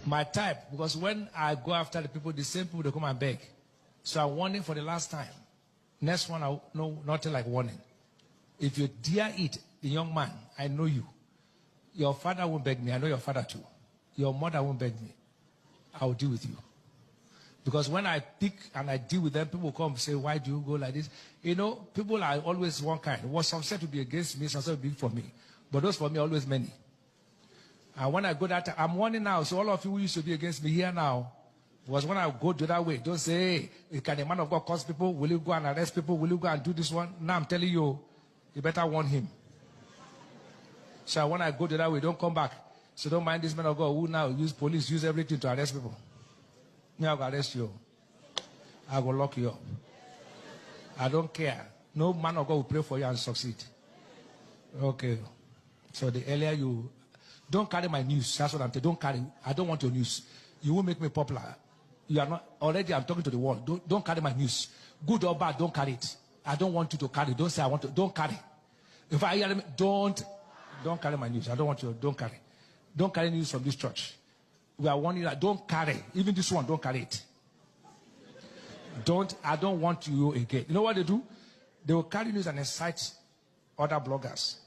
My type, because when I go after the people, the same people, they come and beg. So I'm warning for the last time. Next one, no, nothing like warning. If you dare it, the young man, I know you. Your father won't beg me. I know your father too. Your mother won't beg me. I will deal with you. Because when I pick and I deal with them, people come and say, why do you go like this? You know, people are always one kind. What some said to be against me, some said to be for me. But those for me are always many. And when I go that, I'm warning now. So all of you who used to be against me here now, was when I go the other way. Don't say, hey, can a man of God cause people? Will you go and arrest people? Will you go and do this one? Now I'm telling you, you better warn him. So when I go the other way, don't come back. So don't mind this man of God who now use police, use everything to arrest people. Me, I will arrest you. I will lock you up. I don't care. No man of God will pray for you and succeed. Okay. So the earlier you... Don't carry my news. That's what I'm saying. Don't carry. I don't want your news. You will make me popular. You are not... Already I'm talking to the world. Don't carry my news. Good or bad, don't carry it. I don't want you to carry. Don't say I want to. Don't carry. If I hear them, don't carry my news. I don't want you. Don't carry. Don't carry news from this church. We are warning you that don't carry. Even this one, don't carry it. I don't want you again. You know what they do? They will carry news and incite other bloggers.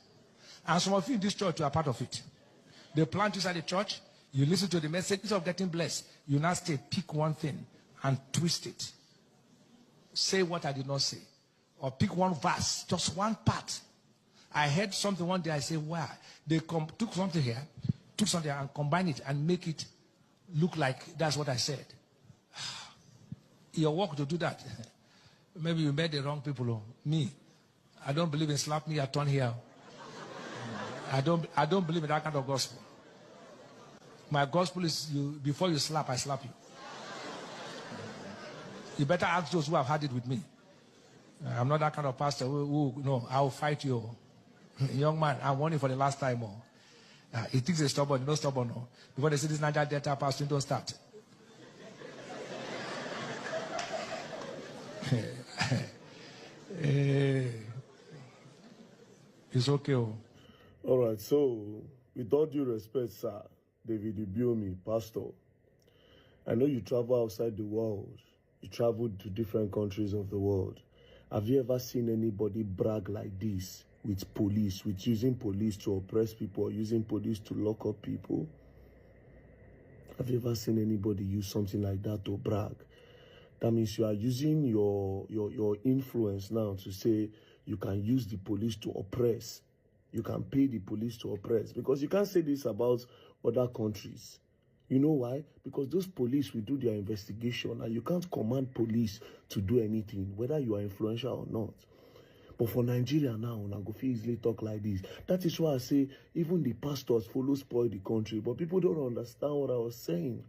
And some of you in this church, you are part of it. They plant you inside the church. You listen to the message. Instead of getting blessed, you now stay, pick one thing and twist it. Say what I did not say. Or pick one verse, just one part. I heard something one day. I say, wow. They took something here, took something and combined it and make it look like that's what I said. Your work to do that. Maybe you met the wrong people. Me, I don't believe in slap me, I turn here. I don't believe in that kind of gospel. My gospel is before you slap, I slap you. You better ask those who have had it with me. I'm not that kind of pastor who no, I will fight you. Young man, I'm warning for the last time. He thinks he's stubborn, no stubborn. No. Before they say this Niger Delta pastor, don't start. It's okay. All right, so with all due respect, sir, David Ibiomi, pastor, I know you travel outside the world. You traveled to different countries of the world. Have you ever seen anybody brag like this with police, with using police to oppress people, or using police to lock up people? Have you ever seen anybody use something like that to brag? That means you are using your influence now to say you can use the police to oppress. You can pay the police to oppress. Because you can't say this about other countries. You know why? Because those police will do their investigation and you can't command police to do anything, whether you are influential or not. But for Nigeria now, Nagofi easily talk like this. That is why I say even the pastors follow spoil the country. But people don't understand what I was saying.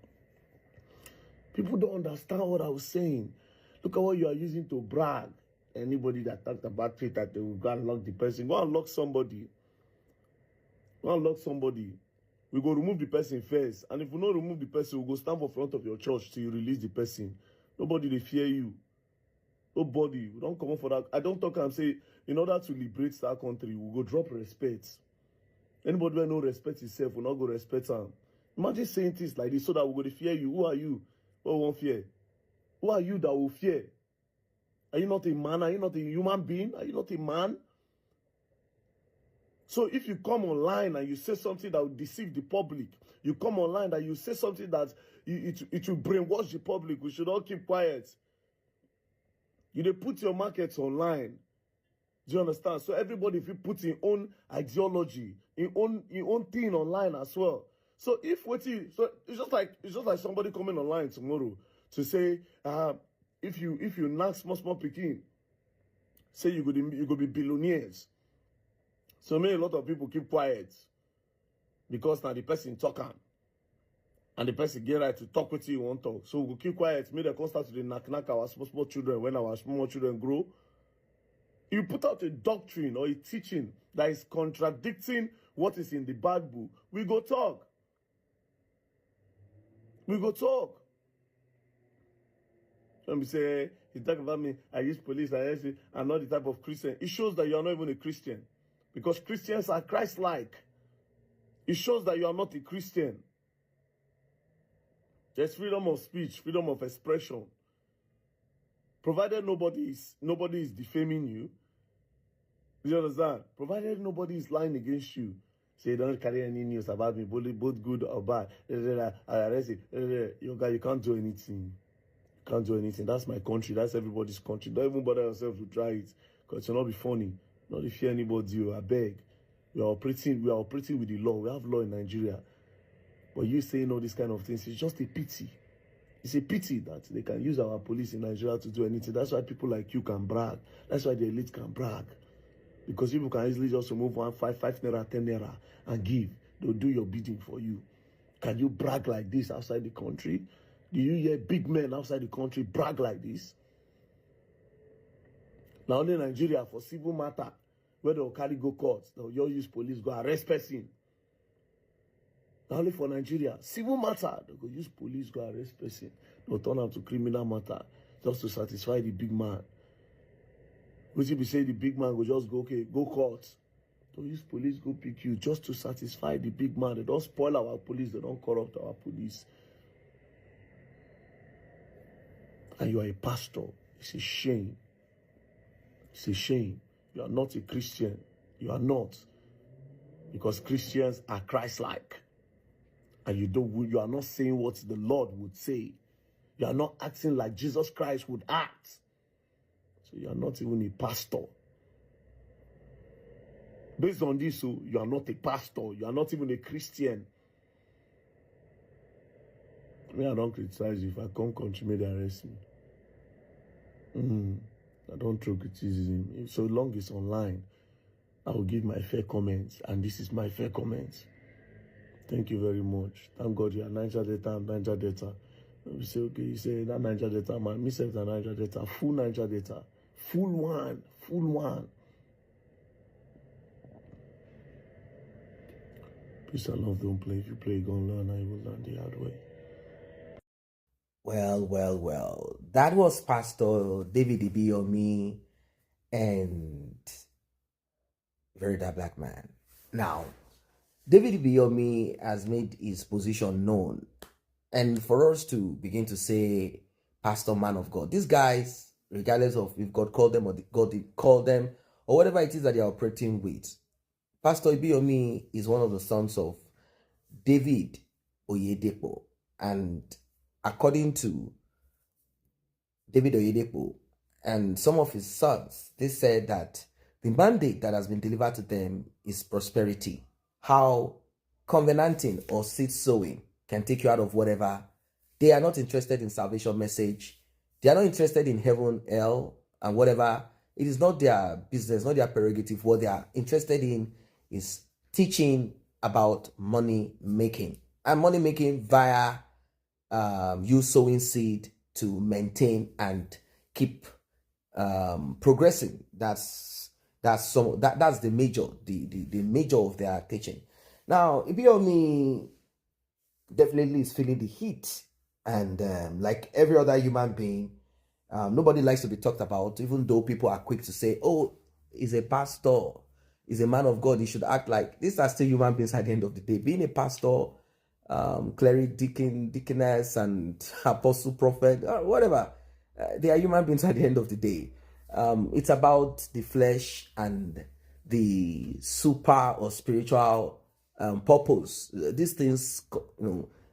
People don't understand what I was saying. Look at what you are using to brag. Anybody that talked about faith that they will go and lock the person, go and lock somebody. Go and lock somebody. We go remove the person first. And if we don't remove the person, we go stand for front of your church till you release the person. Nobody they fear you. Nobody. We don't come up for that. I don't talk and say, in order to liberate that country, we go drop respect. Anybody who no respect himself will not go respect him. Imagine saying things like this so that we go to fear you. Who are you? What won't fear? Who are you that will fear? Are you not a man? Are you not a human being? Are you not a man? So if you come online and you say something that will deceive the public, you come online and you say something that it will brainwash the public, we should all keep quiet. You dey put your markets online. Do you understand? So everybody, if you put your own ideology, your own thing online as well. So if what you, so it's just like somebody coming online tomorrow to say, if you knock small picking, say you go be billionaires. So a lot of people keep quiet because now the person talking and the person get right to talk with you want to talk. So we'll keep quiet. Make them start to the knock our small children when our small children grow. You put out a doctrine or a teaching that is contradicting what is in the Bible. We go talk. We go talk. Let me say, he talk about me, I use police, I'm not the type of Christian. It shows that you are not even a Christian. Because Christians are Christ-like. It shows that you are not a Christian. There's freedom of speech, freedom of expression. Provided nobody is defaming you. You understand? Provided nobody is lying against you. Say, don't carry any news about me, both good or bad. Your guy, you can't do anything. You can't do anything. That's my country. That's everybody's country. Don't even bother yourself to try it. Because it will not be funny. Not if you fear anybody. I beg. We are operating with the law. We have law in Nigeria. But you saying all these kind of things, it's just a pity. It's a pity that they can use our police in Nigeria to do anything. That's why people like you can brag. That's why the elite can brag. Because people can easily just remove 5 naira, 10 naira and give. They'll do your bidding for you. Can you brag like this outside the country? Do you hear big men outside the country brag like this? Now only Nigeria for civil matter, where they'll carry go court, they'll use police, go arrest person. Now only for Nigeria, civil matter, they go use police, go arrest person. They'll turn out to criminal matter just to satisfy the big man. Would you be saying the big man will just go, okay, go court? They'll use police, go pick you just to satisfy the big man. They don't spoil our police, they don't corrupt our police. And you are a pastor. It's a shame. It's a shame. You are not a Christian. You are not. Because Christians are Christ-like. And you are not saying what the Lord would say. You are not acting like Jesus Christ would act. So you are not even a pastor. Based on this, so you are not a pastor. You are not even a Christian. I don't criticize you. If I come country, may they arrest me. I don't throw criticism. So long it's online, I will give my fair comments. And this is my fair comments. Thank you very much. Thank God you are Niger Data and Niger Data. We say, okay, you say that Niger Data, man. Me say that Niger Data, full Niger Data. Full one. Peace and love don't play. If you play, go and learn. I will learn the hard way. Well. That was Pastor David Ibiyomi and Very Dark Black Man. Now, David Ibiyomi has made his position known. And for us to begin to say, Pastor, man of God, these guys, regardless of if God called them or God did call them, or whatever it is that they are operating with, Pastor Ibiyomi is one of the sons of David Oyedepo. And according to David Oyedepo and some of his sons, they said that the mandate that has been delivered to them is prosperity. How covenanting or seed sowing can take you out of whatever. They are not interested in salvation message. They are not interested in heaven, hell, and whatever. It is not their business, not their prerogative. What they are interested in is teaching about money making. And money making via you sowing seed to maintain and keep progressing. That's the major of their teaching. Now, Ibiyomi definitely is feeling the heat, and like every other human being, nobody likes to be talked about, even though people are quick to say, oh, he's a pastor, he's a man of God, he should act like. These are still human beings at the end of the day. Being a pastor, cleric, deaconess, and apostle, prophet, whatever, they are human beings at the end of the day. It's about the flesh and the super or spiritual purpose. These things,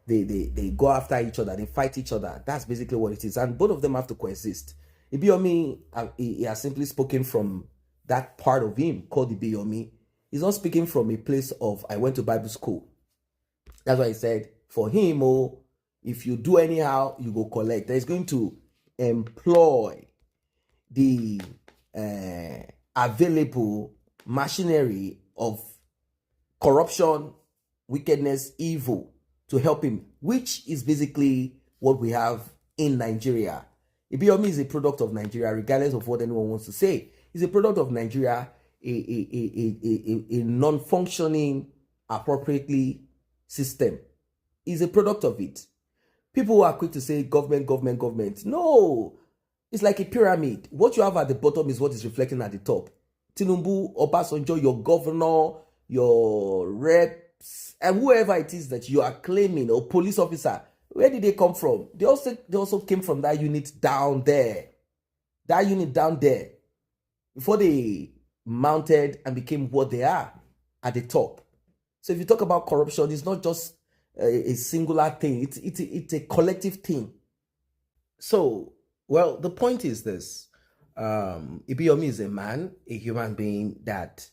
they go after each other, they fight each other. That's basically what it is, and both of them have to coexist. Ibiyomi, he has simply spoken from that part of him called Ibiyomi. He's not speaking from a place of I went to Bible school. That's why he said, for him, if you do anyhow, you go collect. He's going to employ the available machinery of corruption, wickedness, evil to help him, which is basically what we have in Nigeria. Ibiyomi is a product of Nigeria, regardless of what anyone wants to say. He's a product of Nigeria, a non-functioning, appropriately system. He's a product of it. People who are quick to say government. No, it's like a pyramid. What you have at the bottom is what is reflecting at the top. Tinubu, Obasanjo, your governor, your reps, and whoever it is that you are claiming, or police officer, where did they come from? They also came from that unit down there. That unit down there. Before they mounted and became what they are at the top. So if you talk about corruption, it's not just a singular thing. It's a collective thing. So, well, the point is this. Ibiyomi is a man, a human being that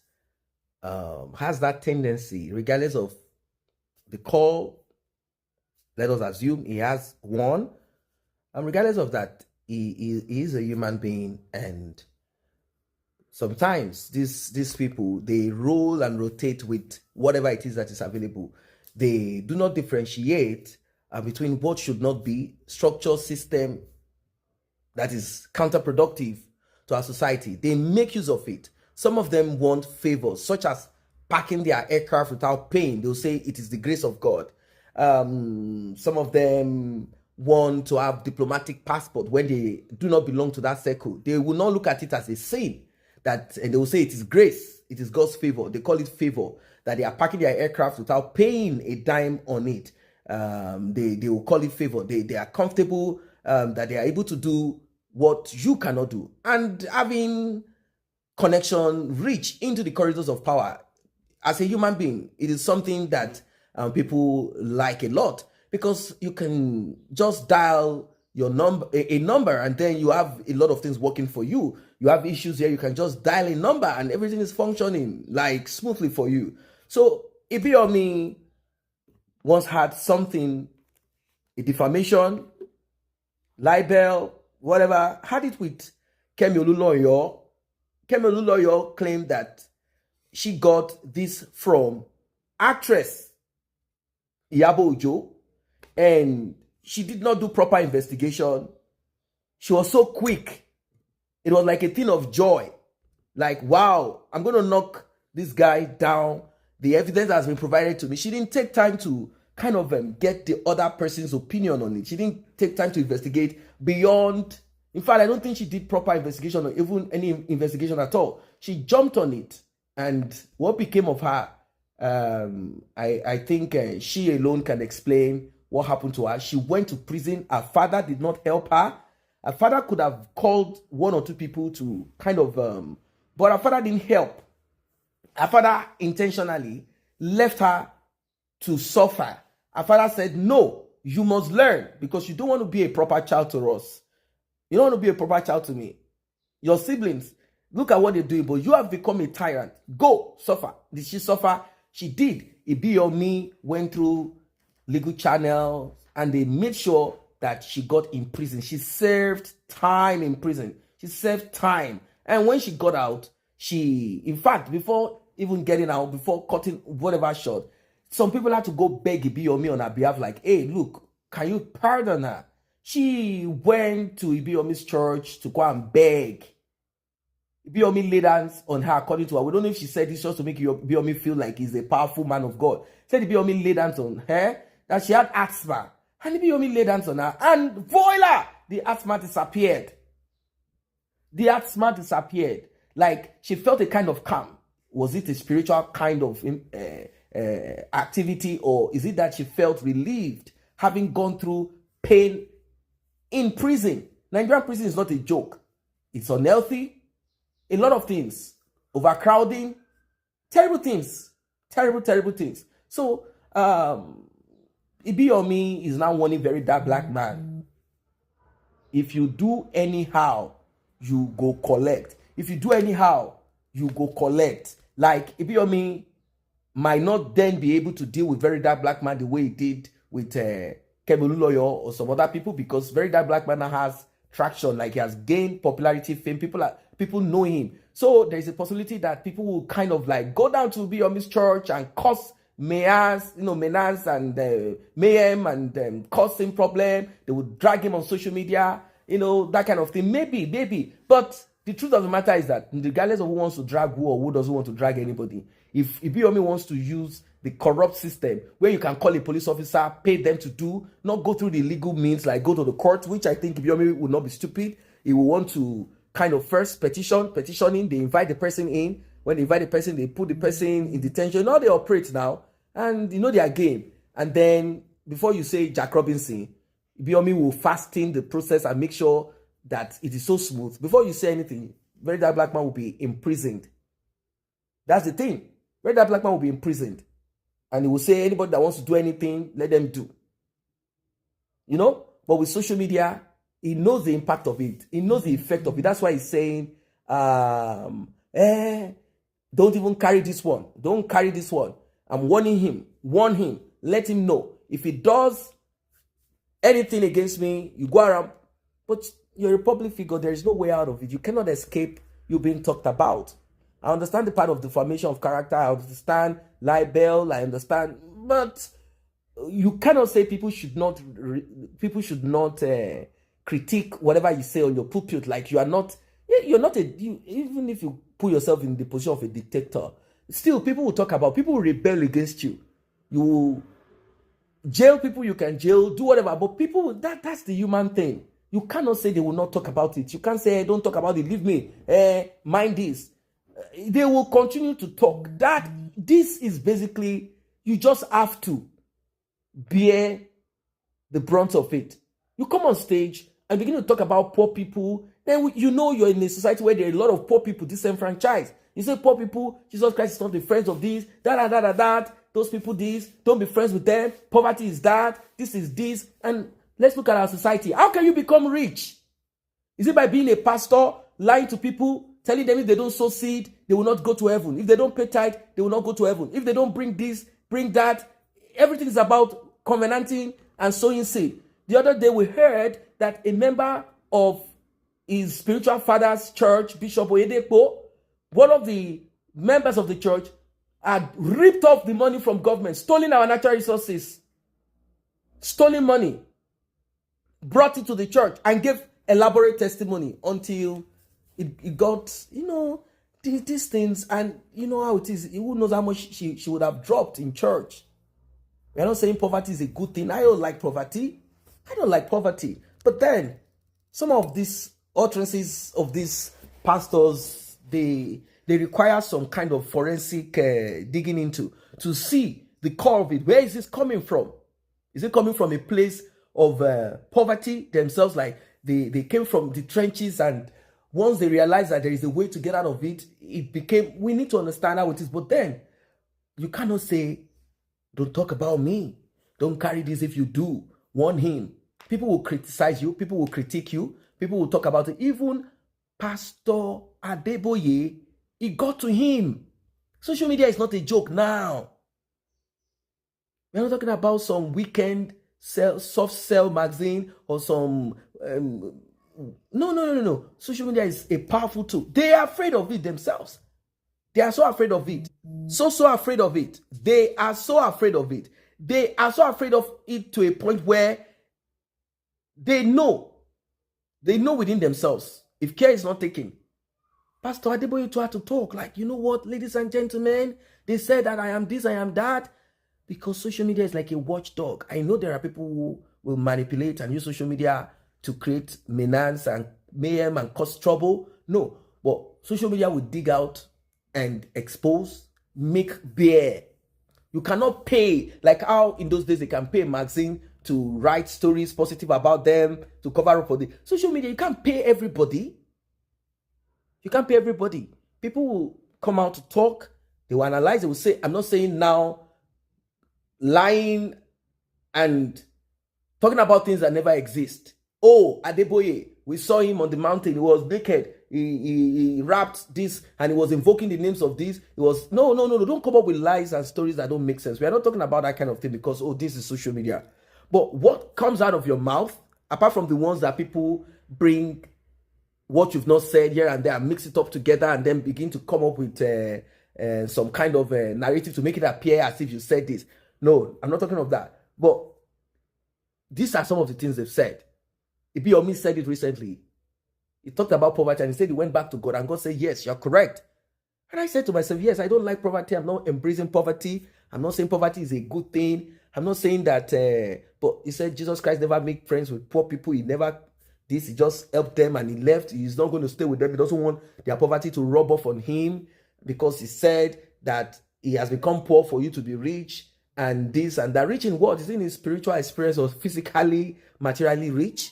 has that tendency, regardless of the call. Let us assume he has one. And regardless of that, he is a human being, and sometimes these people, they roll and rotate with whatever it is that is available. They do not differentiate between what should not be structure system that is counterproductive to our society. They make use of it. Some of them want favors, such as parking their aircraft without paying. They'll say it is the grace of God. Some of them want to have diplomatic passport when they do not belong to that circle. They will not look at it as a sin, and they will say it is grace, it is God's favor. They call it favor, that they are parking their aircraft without paying a dime on it. They will call it favor. They are comfortable that they are able to do what you cannot do, and having connection reach into the corridors of power. As a human being, it is something that people like a lot, because you can just dial your number, a number, and then you have a lot of things working for you. You have issues here, you can just dial a number and everything is functioning like smoothly for you. So Ibiyomi once had something, a defamation, libel, whatever, had it with Kemi Oluloyo. Kemi Oluloyo claimed that she got this from actress Iyabo Ojo, and she did not do proper investigation. She was so quick. It was like a thing of joy. Like, wow, I'm going to knock this guy down. The evidence has been provided to me. She didn't take time to kind of get the other person's opinion on it. She didn't take time to investigate beyond. In fact, I don't think she did proper investigation or even any investigation at all. She jumped on it. And what became of her, I think she alone can explain what happened to her. She went to prison. Her father did not help her. Her father could have called one or two people to kind of, but her father didn't help. Her father intentionally left her to suffer. Her father said, no, you must learn, because you don't want to be a proper child to us. You don't want to be a proper child to me. Your siblings, look at what they're doing, but you have become a tyrant. Go, suffer. Did she suffer? She did. Ibiyomi went through legal channels, and they made sure that she got in prison. She served time in prison. She served time. And when she got out, in fact, before even getting out, before cutting whatever short, some people had to go beg Ibiyomi on her behalf, like, hey, look, can you pardon her? She went to Ibiyomi's church to go and beg. Ibiyomi laid hands on her, according to her. We don't know if she said this just to make Ibiyomi feel like he's a powerful man of God. Said Ibiyomi laid hands on her, that she had asthma. And Ibiyomi laid hands on her, and voila! The asthma disappeared. The asthma disappeared. Like, she felt a kind of calm. Was it a spiritual kind of activity, or is it that she felt relieved having gone through pain in prison? Nigerian prison is not a joke. It's unhealthy. A lot of things. Overcrowding. Terrible things. Terrible, terrible things. So, Ibiyomi is now warning very dark black man. If you do anyhow, you go collect. If you do anyhow, you go collect. Like, Ibiyomi might not then be able to deal with very dark black man the way he did with Kemi Oluloyo or some other people, because very dark black man has traction. Like, he has gained popularity, fame. People know him. So there's a possibility that people will kind of like go down to Ibiyomi's church and cause menace and mayhem and cause him problem. They would drag him on social media, that kind of thing. Maybe. But the truth of the matter is that regardless of who wants to drag who or who doesn't want to drag anybody, if Ibiyomi wants to use the corrupt system where you can call a police officer, pay them to do, not go through the legal means, like go to the court, which I think Ibiyomi would not be stupid. He will want to kind of first petitioning, they invite the person in. When they invite the person, they put the person in detention. Now they operate now, and their game. And then before you say Jack Robinson, Biomi will fasten the process and make sure that it is so smooth. Before you say anything, Very Dark Black Man will be imprisoned. That's the thing. Very Dark Black Man will be imprisoned. And he will say anybody that wants to do anything, let them do. You know? But with social media, he knows the impact of it. He knows the effect of it. That's why he's saying, don't even carry this one. Don't carry this one. I'm warning him. Warn him. Let him know. If he does anything against me, you go around. But you're a public figure. There is no way out of it. You cannot escape you being talked about. I understand the part of deformation of character. I understand libel. I understand. But you cannot say people should not critique whatever you say on your pulpit. Like you're not even if you put yourself in the position of a dictator, still people will talk about, people will rebel against you. You will jail people, you can jail, do whatever, but people, that's the human thing. You cannot say they will not talk about it. You can't say, hey, don't talk about it, leave me, mind this. They will continue to talk. This is basically, you just have to bear the brunt of it. You come on stage and begin to talk about poor people, then you know you're in a society where there are a lot of poor people disenfranchised. You say poor people, Jesus Christ is not the friends of these, that, those people this, don't be friends with them, poverty is that, this is this, and let's look at our society. How can you become rich? Is it by being a pastor, lying to people, telling them if they don't sow seed, they will not go to heaven. If they don't pay tithe, they will not go to heaven. If they don't bring this, bring that, everything is about covenanting and sowing seed. The other day we heard that a member of his spiritual father's church, Bishop Oyedepo, one of the members of the church, had ripped off the money from government, stolen our natural resources, stolen money, brought it to the church and gave elaborate testimony until it got, these things, and you know how it is. Who knows how much she would have dropped in church. We're not saying poverty is a good thing. I don't like poverty. But then, some of these utterances of these pastors, they require some kind of forensic digging into to see the core of it. Where is this coming from? Is it coming from a place of poverty themselves? Like they came from the trenches, and once they realized that there is a way to get out of it, we need to understand how it is. But then, you cannot say, don't talk about me. Don't carry this. If you do, warn him. People will criticize you. People will critique you. People will talk about it. Even Pastor Adeboye, it got to him. Social media is not a joke now. We're not talking about some weekend soft sell magazine or some... No. Social media is a powerful tool. They are afraid of it themselves. They are so afraid of it. So afraid of it. They are so afraid of it. They are so afraid of it to a point where they know within themselves, if care is not taken, Pastor Adeboye too had to talk. Like, you know what, ladies and gentlemen, they said that I am this, I am that. Because social media is like a watchdog. I know there are people who will manipulate and use social media to create menace and mayhem and cause trouble. No, but social media will dig out and expose, make bare. You cannot pay, like how in those days they can pay a magazine to write stories positive about them, to cover up for the social media. You can't pay everybody. You can't pay everybody. People will come out to talk. They will analyze. They will say, I'm not saying now lying and talking about things that never exist. Oh, Adeboye, we saw him on the mountain. He was naked. He rapped this and he was invoking the names of this. It was no. Don't come up with lies and stories that don't make sense. We are not talking about that kind of thing because, this is social media. But what comes out of your mouth, apart from the ones that people bring what you've not said here and there and mix it up together and then begin to come up with some kind of narrative to make it appear as if you said this. No, I'm not talking of that. But these are some of the things they've said. Ibiomi said it recently. He talked about poverty and he said he went back to God and God said, yes, you're correct. And I said to myself, yes, I don't like poverty. I'm not embracing poverty. I'm not saying poverty is a good thing. I'm not saying that, but he said Jesus Christ never make friends with poor people. He just helped them and he left. He's not going to stay with them. He doesn't want their poverty to rub off on him because he said that he has become poor for you to be rich. and this and that. Rich in what? Is it in spiritual experience or physically, materially rich?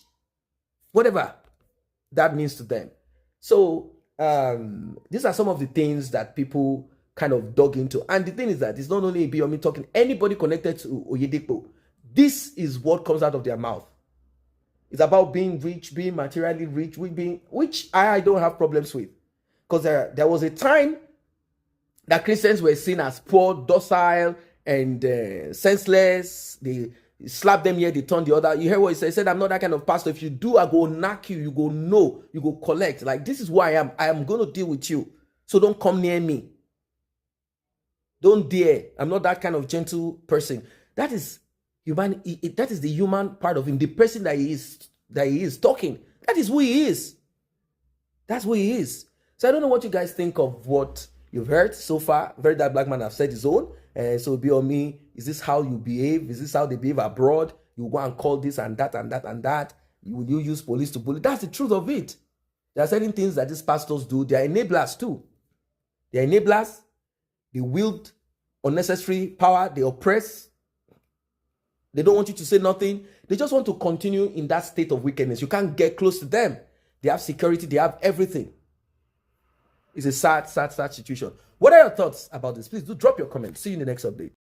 Whatever that means to them. So these are some of the things that people kind of dug into. And the thing is that it's not only Ibiyomi talking, anybody connected to Oyedepo, this is what comes out of their mouth. It's about being rich, being materially rich, which I don't have problems with. Because there was a time that Christians were seen as poor, docile, and senseless. They slap them here, they turn the other. You hear what he said? He said, I'm not that kind of pastor. If you do, I go knock you, you go no, you go collect. Like, this is who I am. I am going to deal with you. So don't come near me. Don't dare. I'm not that kind of gentle person. That is human. That is the human part of him, the person that he is talking. That is who he is. That's who he is. So I don't know what you guys think of what you've heard so far. Very That Black Man have said his own. So be on me. Is this how you behave? Is this how they behave abroad? You go and call this and that and that and that. Will you use police to bully? That's the truth of it. There are certain things that these pastors do. They are enablers too. They are enablers. They wield unnecessary power. They oppress. They don't want you to say nothing. They just want to continue in that state of wickedness. You can't get close to them. They have security. They have everything. It's a sad, sad, sad situation. What are your thoughts about this? Please do drop your comments. See you in the next update.